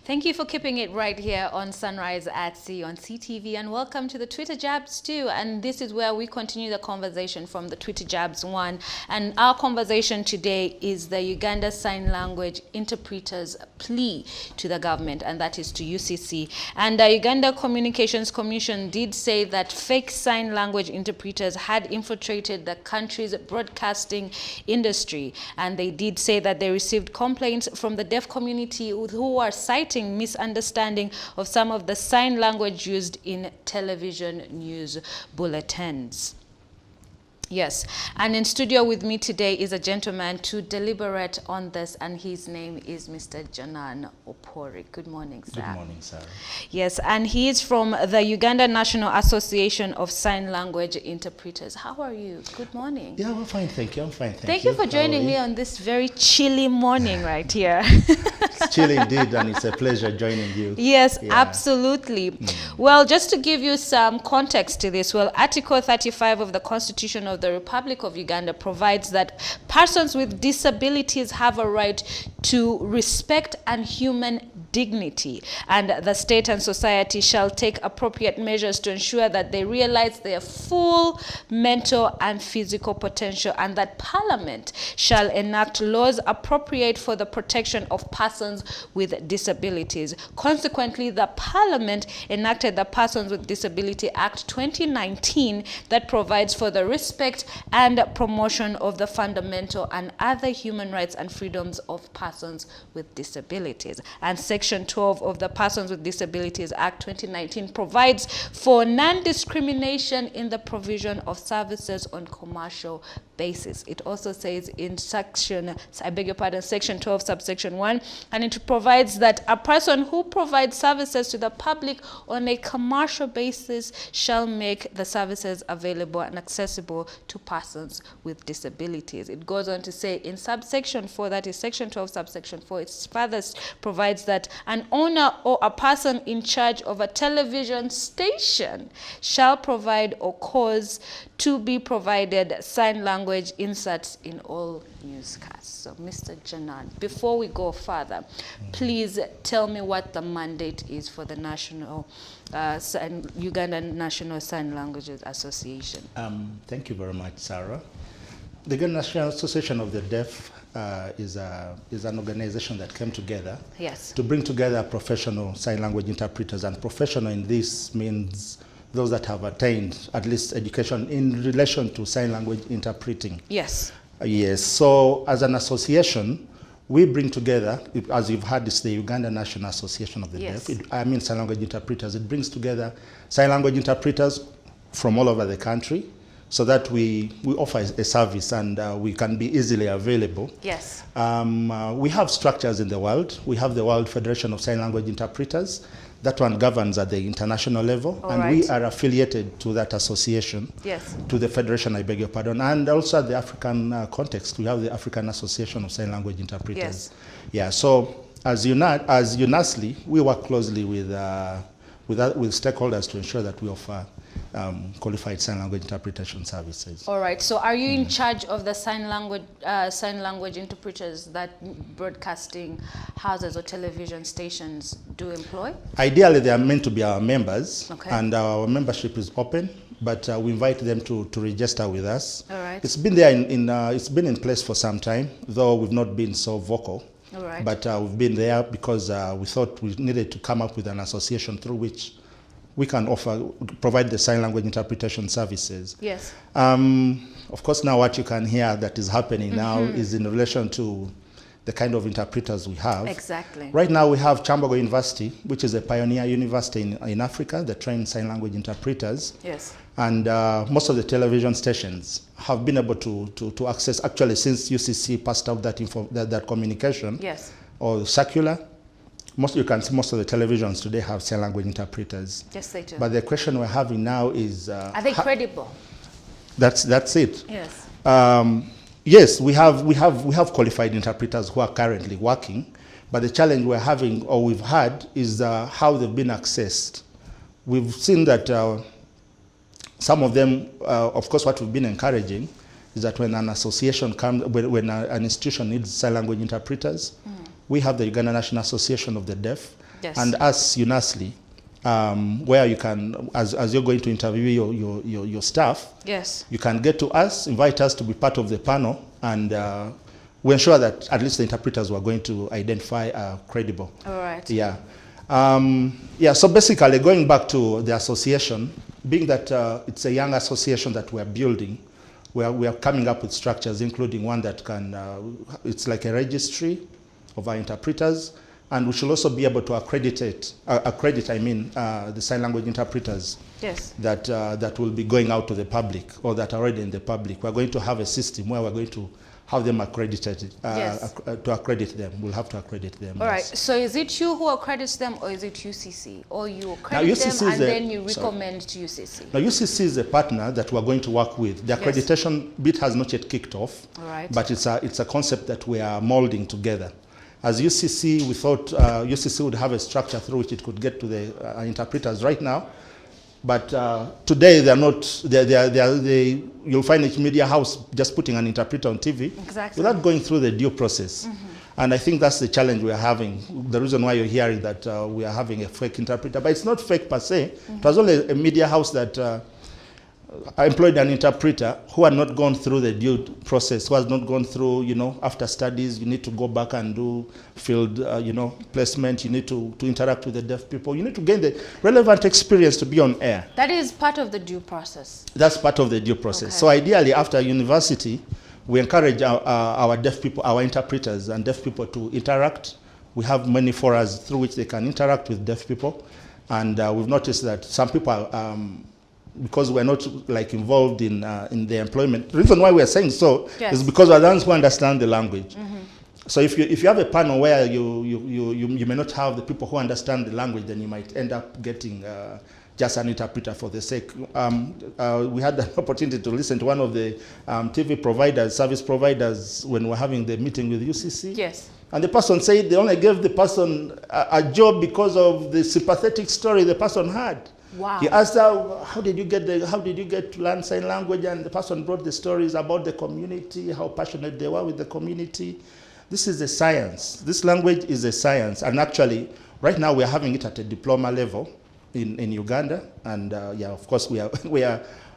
Thank you for keeping it right here on Sunrise at Sea on CTV, and welcome to the Twitter Jabs too. And this is where we continue the conversation from the Twitter Jabs 1. And our conversation today is the Uganda Sign Language Interpreters plea to the government, and that is to UCC. And the Uganda Communications Commission did say that fake sign language interpreters had infiltrated the country's broadcasting industry. And they did say that they received complaints from the deaf community who are citing misunderstanding of some of the sign language used in television news bulletins. Yes, and in studio with me today is a gentleman to deliberate on this, and his name is Mr. Janan Opori. Good morning, sir. Good morning, Sarah. Yes, and he is from the Uganda National Association of Sign Language Interpreters. How are you? Good morning. Yeah, I'm fine, thank you. I'm fine, Thank you for joining me on this very chilly morning right here. It's chilly indeed, and it's a pleasure joining you. Yes, yeah. Absolutely. Well, just to give you some context to this, well, Article 35 of the Constitution of the Republic of Uganda provides that persons with disabilities have a right to respect and human dignity, and the state and society shall take appropriate measures to ensure that they realize their full mental and physical potential, and that Parliament shall enact laws appropriate for the protection of persons with disabilities. Consequently, the Parliament enacted the Persons with Disability Act 2019 that provides for the respect and promotion of the fundamental and other human rights and freedoms of persons with disabilities. And Section 12 of the Persons with Disabilities Act 2019 provides for non-discrimination in the provision of services on commercial basis. It also says in section 12 subsection 1, and it provides that a person who provides services to the public on a commercial basis shall make the services available and accessible to persons with disabilities. It goes on to say in subsection 4, that is section 12 subsection 4, it further provides that an owner or a person in charge of a television station shall provide or cause to be provided sign language inserts in all newscasts. So, Mr. Janan, before we go further, please tell me what the mandate is for the Uganda National Sign Languages Association. Thank you very much, Sarah. The Uganda National Association of the Deaf is an organization that came together to bring together professional sign language interpreters, and professional in this means those that have attained at least education in relation to sign language interpreting. Yes. Yes. So as an association, we bring together, as you've heard, it's the Uganda National Association of the Deaf. Sign language interpreters. It brings together sign language interpreters from all over the country, so that we offer a service, and we can be easily available. Yes. We have structures in the world. We have the World Federation of Sign Language Interpreters. That one governs at the international level, we are affiliated to that association, to the federation, I beg your pardon, and also at the African context, we have the African Association of Sign Language Interpreters. Yes. Yeah, so as UNASLI, we work closely with stakeholders to ensure that we offer qualified sign language interpretation services. All right. So, are you in charge of the sign language interpreters that broadcasting houses or television stations do employ? Ideally, they are meant to be our members, and our membership is open. But we invite them to register with us. All right. It's been there it's been in place for some time, though we've not been so vocal. All right. But we've been there because we thought we needed to come up with an association through which we can provide the sign language interpretation services. Yes. Of course, now what you can hear that is happening now is in relation to the kind of interpreters we have. Exactly. Right now we have Chambogo University, which is a pioneer university in Africa that trains sign language interpreters. Yes. And most of the television stations have been able to access, actually since UCC passed out that communication or circular, you can see most of the televisions today have sign language interpreters. Yes, they do. But the question we're having now is... are they credible? That's it. Yes. Yes, we have qualified interpreters who are currently working, but the challenge we're having, or we've had, is how they've been accessed. We've seen that some of them, of course, what we've been encouraging is that when an association comes, when an institution needs sign language interpreters, we have the Uganda National Association of the Deaf, Yes. And us, UNASLI, where you can, as you're going to interview your staff, yes, you can get to us, invite us to be part of the panel, and we ensure that at least the interpreters we're going to identify are credible. All right. Yeah. Yeah, so basically going back to the association, being that it's a young association that we're building, we are coming up with structures, including one that can, it's like a registry of our interpreters, and we should also be able to accredit the sign language interpreters, yes, that will be going out to the public or that are already in the public. We're going to have a system where we're going to have them accredited, yes, to accredit them. We'll have to accredit them. All yes. right, so is it you who accredits them, or is it UCC? Or you accredit them and then you recommend to UCC? Now, UCC is a partner that we're going to work with. The accreditation bit has not yet kicked off, all right, but it's a concept that we are molding together. As UCC, we thought UCC would have a structure through which it could get to the interpreters right now. But today they're not. You'll find each media house just putting an interpreter on TV, exactly, without going through the due process. And I think that's the challenge we are having. The reason why you're hearing that we are having a fake interpreter, but it's not fake per se. It was only a media house that employed an interpreter who had not gone through the due process, who has not gone through, after studies, you need to go back and do field, placement. You need to interact with the deaf people. You need to gain the relevant experience to be on air. That is part of the due process. That's part of the due process. Okay. So ideally, after university, we encourage our deaf people, our interpreters and deaf people to interact. We have many forums through which they can interact with deaf people. And we've noticed that some people because we're not involved in the employment. The reason why we're saying so is because we're the ones who understand the language. So if you have a panel where you may not have the people who understand the language, then you might end up getting just an interpreter for the sake. We had the opportunity to listen to one of the TV providers, service providers, when we're having the meeting with UCC. Yes. And the person said they only gave the person a job because of the sympathetic story the person had. Wow. He asked her, how did you get to learn sign language? And the person brought the stories about the community, how passionate they were with the community. This is a science. This language is a science. And actually, right now we're having it at a diploma level in Uganda. And yeah, of course, we are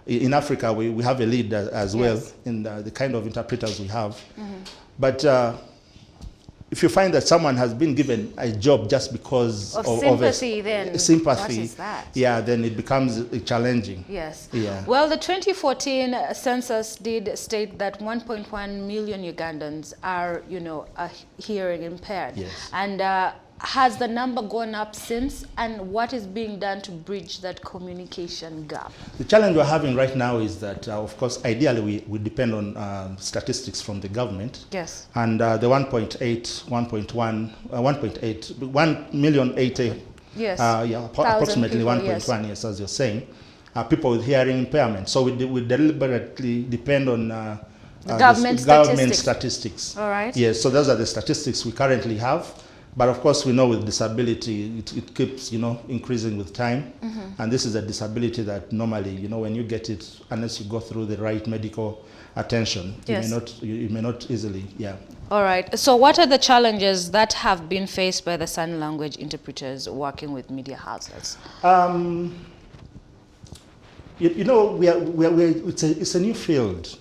in Africa, we have a lead as well in the kind of interpreters we have. But if you find that someone has been given a job just because of sympathy, then sympathy, what is that? Yeah, then it becomes challenging. Yes. Yeah. Well, the 2014 census did state that 1.1 million Ugandans are, hearing impaired. Yes. And has the number gone up since? And what is being done to bridge that communication gap? The challenge we're having right now is that, of course, ideally we depend on statistics from the government. Yes. And the 1.80, yes. Approximately people, 1.1, yes, as you're saying, people with hearing impairment. So we deliberately depend on government statistics. All right. Yes, so those are the statistics we currently have. But of course, we know with disability, it keeps, increasing with time. And this is a disability that normally, when you get it, unless you go through the right medical attention, you may not easily, All right. So what are the challenges that have been faced by the sign language interpreters working with media houses? It's a new field.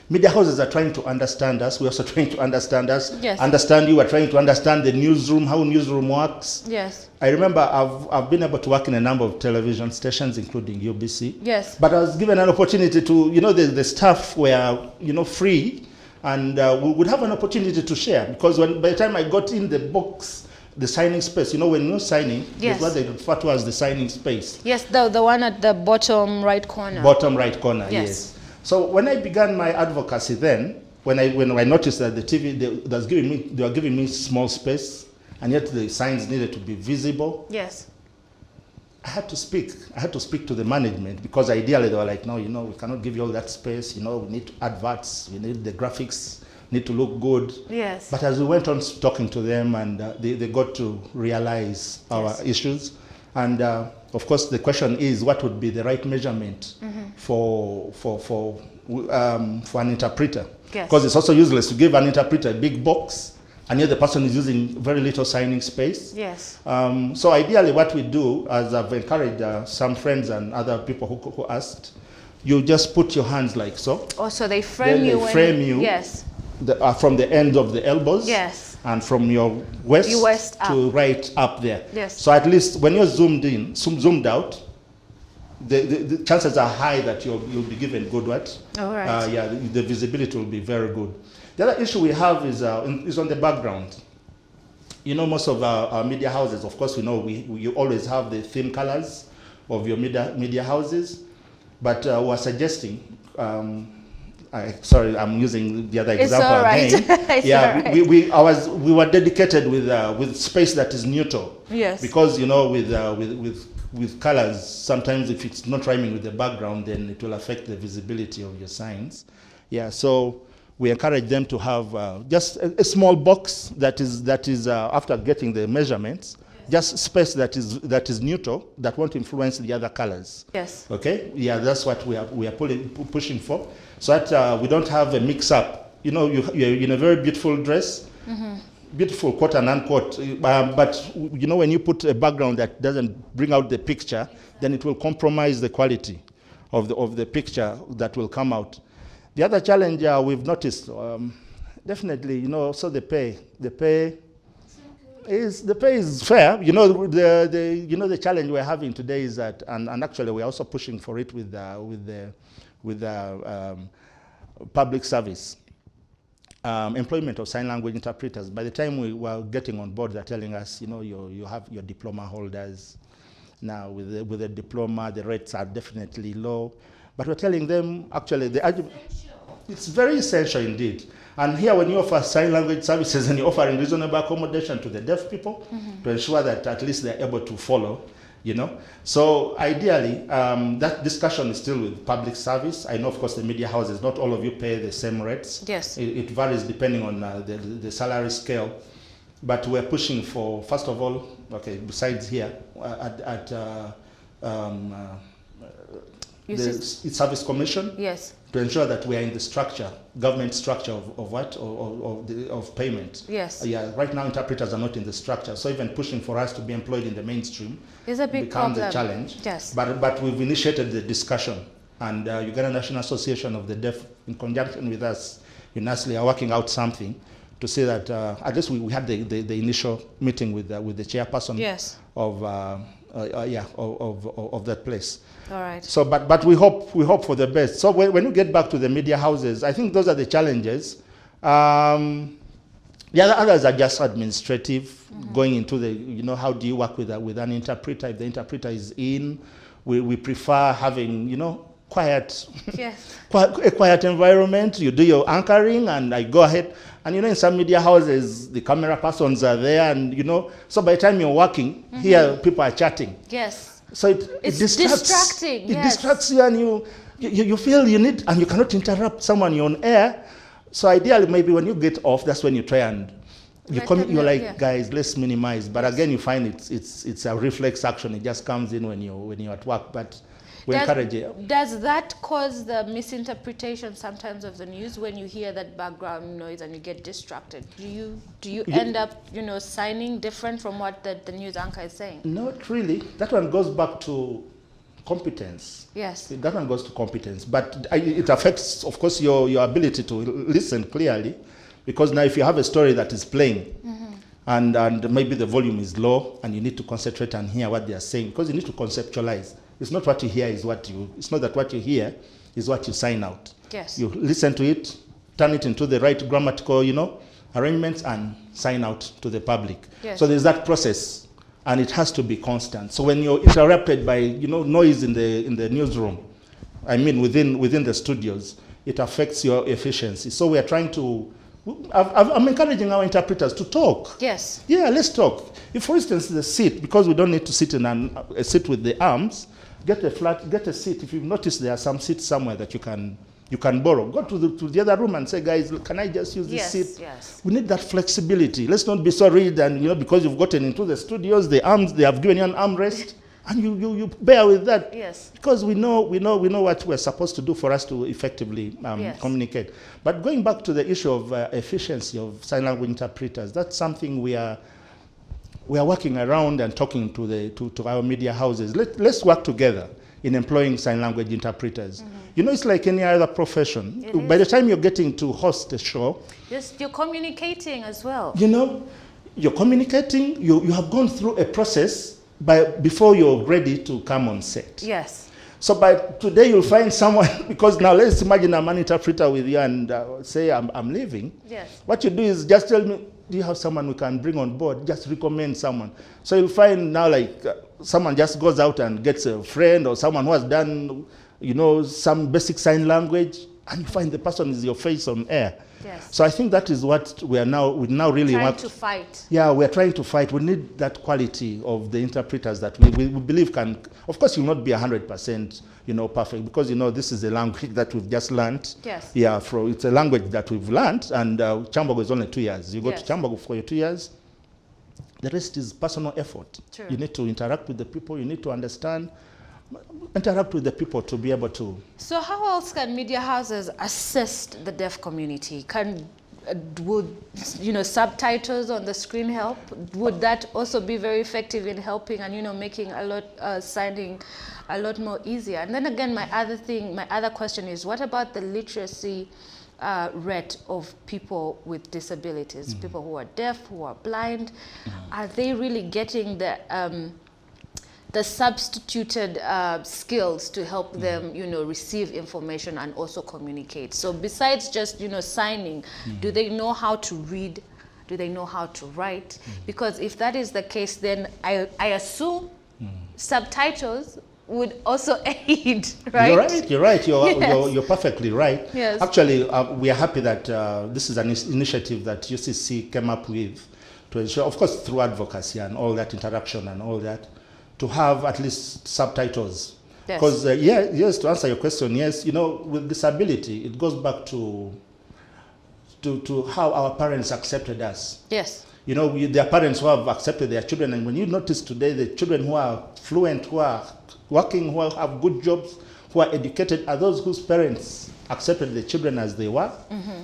Media houses are trying to understand us. We're also trying to understand us. Yes. Understand you. We're trying to understand the newsroom, how newsroom works. Yes. I remember I've been able to work in a number of television stations, including UBC. Yes. But I was given an opportunity to, the staff were, free, and we would have an opportunity to share. Because by the time I got in the box, the signing space, when you're signing, is what they refer to as the signing space. Yes, the one at the bottom right corner. Bottom right corner, yes. So when I began my advocacy then, when I noticed that the TV, they were giving me small space, and yet the signs needed to be visible. Yes. I had to speak. I had to speak to the management, because ideally they were like, no, we cannot give you all that space. We need adverts. We need the graphics. Need to look good. Yes. But as we went on talking to them, and they got to realize our issues, and of course the question is, what would be the right measurement for an interpreter? Yes. Because it's also useless to give an interpreter a big box and yet the person is using very little signing space. Yes. So ideally what we do, as I've encouraged some friends and other people who asked, you just put your hands like so. Oh, so they frame you. They frame you. Yes. From the end of the elbows. Yes. And from your waist to right up there. Yes. So at least when you're zoomed out, the chances are high that you'll be given good what? All right. Yeah, the visibility will be very good. The other issue we have is on the background. You know, most of our media houses, of course, we know you always have the theme colors of your media houses, but we're suggesting. Sorry, I'm using the other example again. Yeah, we were dedicated with space that is neutral. Yes. Because with colors, sometimes if it's not rhyming with the background, then it will affect the visibility of your signs. Yeah. So we encourage them to have just a small box that is after getting the measurements. Just space that is neutral, that won't influence the other colors. Yes. Okay. Yeah, that's what we are pushing for, so that we don't have a mix-up. You know, you're in a very beautiful dress, beautiful quote and unquote, but you know, when you put a background that doesn't bring out the picture, then it will compromise the quality of the picture that will come out. The other challenge we've noticed, definitely, you know, so the pay is fair. You know, the challenge we're having today is that, and actually we're also pushing for it with public service, employment of sign language interpreters. By the time we were getting on board, they're telling us, you know, you have your diploma holders. Now with the diploma, the rates are definitely low, but we're telling them actually it's very essential indeed. And here, when you offer sign language services and you're offering reasonable accommodation to the deaf people to ensure that at least they're able to follow, you know. So ideally, that discussion is still with public service. I know, of course, the media houses, not all of you pay the same rates. Yes. It varies depending on the salary scale. But we're pushing for, first of all, okay, besides here, the Service Commission. Yes. To ensure that we are in the structure, government structure of payment. Yes. Yeah. Right now, interpreters are not in the structure, so even pushing for us to be employed in the mainstream is a big problem. Becomes a challenge. Yes. But we've initiated the discussion, and Uganda National Association of the Deaf, in conjunction with us, UNASLI, are working out something to say that at least we had the initial meeting with the chairperson. Yes. Of that place. All right. So, but we hope for the best. So when you get back to the media houses, I think those are the challenges. The others are just administrative, going into the, you know, how do you work with an interpreter? If the interpreter is in, we prefer having, you know, quiet, yes. A quiet environment. You do your anchoring, and I go ahead. And you know, in some media houses, the camera persons are there, and you know, so by the time you're working, here people are chatting. Yes. So it's distracting. It distracts you, and you feel you need, and you cannot interrupt someone. You're on air. So ideally, maybe when you get off, that's when you try and you're like, guys, let's minimize. But again, you find it's a reflex action. It just comes in when you're at work. But we encourage it. Does that cause the misinterpretation sometimes of the news when you hear that background noise and you get distracted? Do you end up, you know, signing different from what the news anchor is saying? Not really. That one goes back to competence. Yes. That one goes to competence. But it affects, of course, your ability to listen clearly. Because now if you have a story that is playing, and maybe the volume is low, and you need to concentrate and hear what they are saying, because you need to conceptualize. It's not what you hear is it's not that what you hear is what you sign out. Yes. You listen to it, turn it into the right grammatical, you know, arrangements, and sign out to the public. Yes. So there's that process, and it has to be constant. So when you're interrupted by, you know, noise in the newsroom, I mean within the studios, it affects your efficiency. So we are trying to, I'm encouraging our interpreters to talk. Yes. Yeah, let's talk. If, for instance, the seat, because we don't need to sit in a seat with the arms, get a seat. If you've noticed, there are some seats somewhere that you can borrow. Go to the other room and say, guys, can I just use this seat? Yes. We need that flexibility. Let's not be so rigid, and you know, because you've gotten into the studios, they have given you an armrest, And you bear with that. Yes. Because we know what we're supposed to do for us to effectively communicate. But going back to the issue of efficiency of sign language interpreters, that's something we are working around and talking to our media houses. Let's work together in employing sign language interpreters. You know, it's like any other profession. By the time you're getting to host a show, yes, you're communicating as well. You know, you're communicating. You have gone through a process before you're ready to come on set. Yes. So by today you'll find someone, because now let's imagine I'm an interpreter with you and say I'm leaving. Yes. What you do is just tell me, do you have someone we can bring on board? Just recommend someone. So you'll find now like someone just goes out and gets a friend or someone who has done, you know, some basic sign language, and you find the person is your face on air. Yes. So I think that is what we now really trying want to fight. Yeah, we're trying to fight. We need that quality of the interpreters that we believe can. Of course, you'll not be 100%, you know, perfect, because you know this is a language that we've just learned. Yes. Yeah, it's a language that we've learned, and Chambogo is only 2 years. You go to Chambogo for your 2 years. The rest is personal effort. True. You need to interact with the people. You need to understand. Interact with the people to be able to. So how else can media houses assist the deaf community? Would, you know, subtitles on the screen help? Would that also be very effective in helping and, you know, making a lot signing a lot more easier? And then again, my other question is, what about the literacy rate of people with disabilities, people who are deaf, who are blind? Are they really getting the substituted skills to help them, you know, receive information and also communicate? So besides just, you know, signing, do they know how to read? Do they know how to write? Because if that is the case, then I assume subtitles would also aid, right? You're right. You're perfectly right. Yes. Actually, we are happy that this is an initiative that UCC came up with to ensure, of course, through advocacy and all that interaction and all that, to have at least subtitles. Because, yes, to answer your question, yes, you know, with disability, it goes back to how our parents accepted us. Yes. You know, their parents who have accepted their children, and when you notice today, the children who are fluent, who are working, who have good jobs, who are educated, are those whose parents accepted the children as they were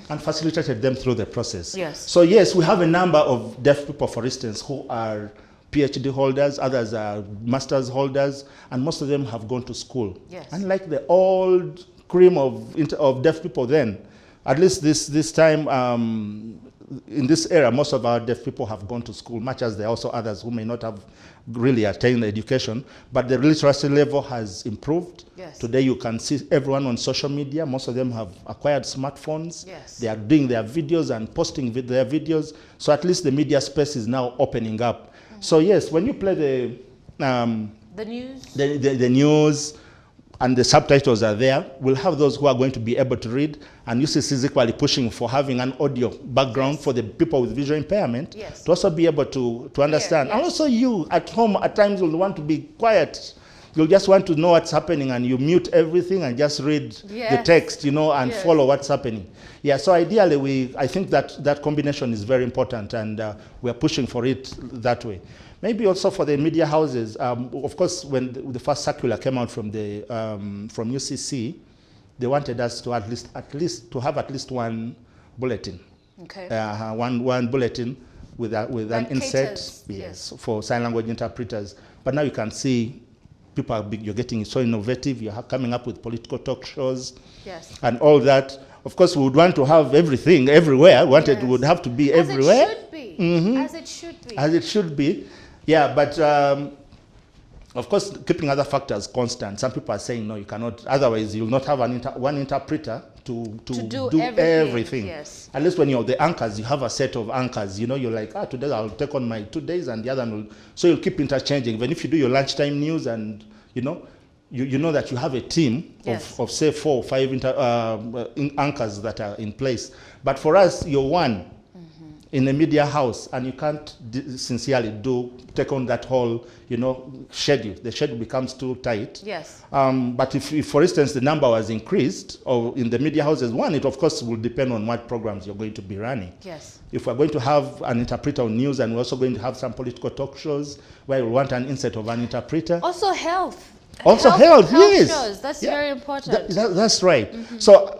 and facilitated them through the process. Yes. So yes, we have a number of deaf people, for instance, who are PhD holders, others are master's holders, and most of them have gone to school. Yes. Unlike the old cream of deaf people then, at least this time, in this era, most of our deaf people have gone to school, much as there are also others who may not have really attained education, but the literacy level has improved. Yes. Today you can see everyone on social media. Most of them have acquired smartphones. Yes. They are doing their videos and posting their videos. So at least the media space is now opening up. So yes, when you play the news, the news, and the subtitles are there, we'll have those who are going to be able to read, and UCC is equally pushing for having an audio background for the people with visual impairment to also be able to understand. And also you at home, at times you'll want to be quiet. You'll just want to know what's happening, and you mute everything and just read the text, you know, and follow what's happening. Yeah, so ideally, I think that combination is very important, and we're pushing for it that way. Maybe also for the media houses, of course, when the first circular came out from UCC, they wanted us to at least one bulletin. Okay. One bulletin with an insert, for sign language interpreters. But now you can see people you're getting so innovative. You're coming up with political talk shows, and all that. Of course, we would want to have everything everywhere. It would have to be everywhere. As it should be. As it should be. As it should be. Yeah, but of course, keeping other factors constant. Some people are saying, no, you cannot. Otherwise, you'll not have one interpreter to do everything. Yes. At least when you're the anchors, you have a set of anchors. You know, you're like, today I'll take on my 2 days, and the other will. So you'll keep interchanging. Even if you do your lunchtime news, and you know that you have a team of say 4 or 5 anchors that are in place. But for us, you're one. in a media house, and you can't sincerely take on that whole, schedule. The schedule becomes too tight. Yes. But if, for instance, the number was increased, or in the media houses, it of course will depend on what programs you're going to be running. Yes. If we're going to have an interpreter on news, and we're also going to have some political talk shows where we want an insight of an interpreter. Also health. Health, yes. Shows. That's very important. That's right. Mm-hmm. So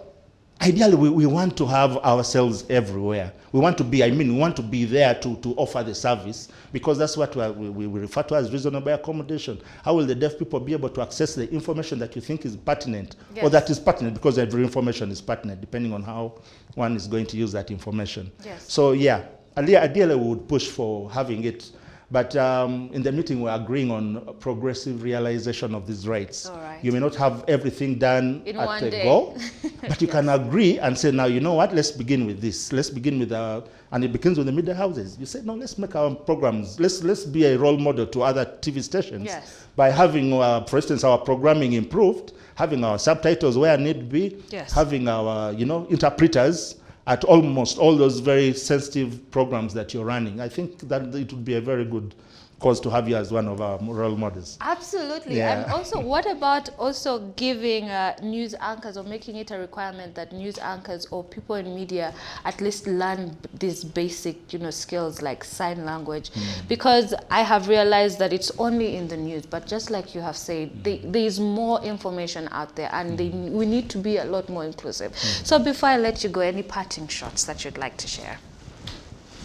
ideally, we want to have ourselves everywhere. We want to be there to offer the service, because that's what we refer to as reasonable accommodation. How will the deaf people be able to access the information that you think is pertinent, or that is pertinent, because every information is pertinent depending on how one is going to use that information. Yes. So yeah, ideally we would push for having it. But in the meeting, we're agreeing on progressive realization of these rights. All right. You may not have everything done in at one the day. go, but you can agree and say, now, you know what, let's begin with this. Let's begin with, and it begins with the media houses. You say, no, let's make our programs, let's be a role model to other TV stations. Yes. By having, for instance, our programming improved, having our subtitles where need be, yes. having our, interpreters at almost all those very sensitive programs that you're running. I think that it would be a very good cause to have you as one of our role models. Absolutely. Yeah. And also, what about also giving news anchors, or making it a requirement that news anchors or people in media at least learn these basic, skills like sign language? Because I have realized that it's only in the news, but just like you have said, there is more information out there, and we need to be a lot more inclusive. So before I let you go, any parting shots that you'd like to share?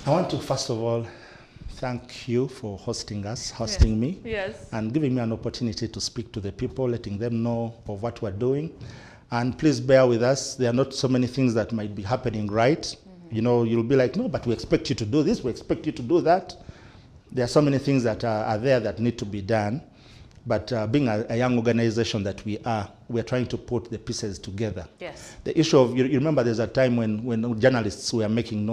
I want to, first of all, thank you for hosting me, yes. and giving me an opportunity to speak to the people, letting them know of what we're doing. And please bear with us. There are not so many things that might be happening right. You'll be like, no, but we expect you to do this, we expect you to do that. There are so many things that are there that need to be done. But being a young organization that we're trying to put the pieces together. Yes. The issue of, you remember there's a time when journalists were making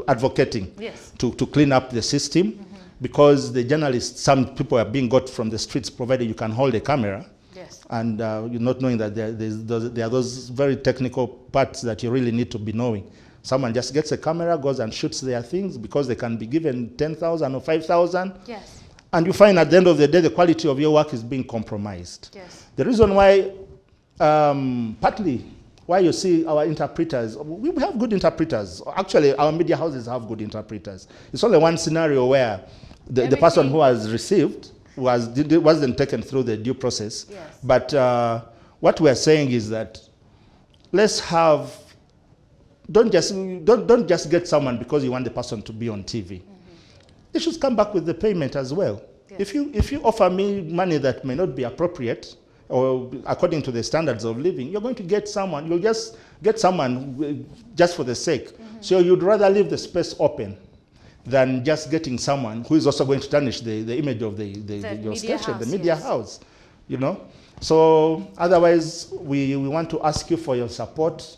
advocating to clean up the system, because the journalists, some people are being got from the streets, provided you can hold a camera. Yes. And you're not knowing that there are those very technical parts that you really need to be knowing. Someone just gets a camera, goes and shoots their things because they can be given 10,000 or 5,000. Yes. And you find at the end of the day, the quality of your work is being compromised. Yes. The reason why, partly, why you see our interpreters, we have good interpreters. Actually, our media houses have good interpreters. It's only one scenario where the person who has received wasn't taken through the due process. Yes. But what we're saying is that let's have, don't just get someone because you want the person to be on TV. They should come back with the payment as well. Yes. If you offer me money that may not be appropriate, or according to the standards of living, you're going to get someone, you'll just get someone just for the sake. So you'd rather leave the space open than just getting someone who is also going to tarnish the image of your station, the media house, So otherwise, we want to ask you for your support.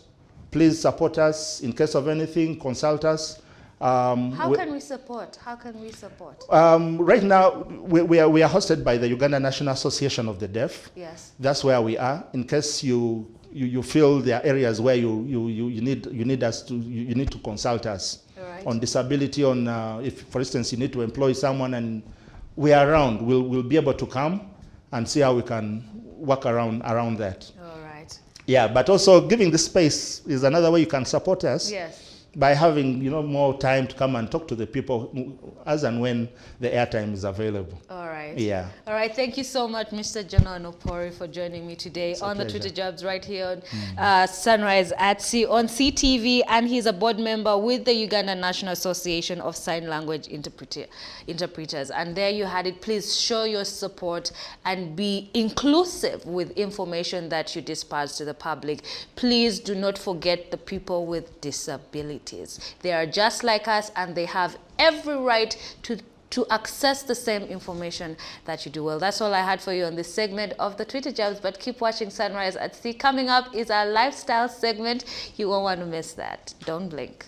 Please support us. In case of anything, consult us. How can we support? Right now, we are hosted by the Uganda National Association of the Deaf. Yes. That's where we are. In case you feel there are areas where you need to consult us. Right. On disability, on if, for instance, you need to employ someone and we are around, we'll be able to come and see how we can work around that. All right. Yeah, but also giving the space is another way you can support us. Yes. By having more time to come and talk to the people as and when the airtime is available. All right. Yeah. All right. Thank you so much, Mr. Jano Anopori, for joining me today on the Twitter Jobs right here on Sunrise at Sea on CTV, and he's a board member with the Uganda National Association of Sign Language Interpreters. And there you had it. Please show your support and be inclusive with information that you disperse to the public. Please do not forget the people with disabilities. They are just like us, and they have every right to access the same information that you do. Well, that's all I had for you on this segment of the Twitter Jobs, but keep watching Sunrise at Sea. Coming up is our lifestyle segment. You won't want to miss that. Don't blink.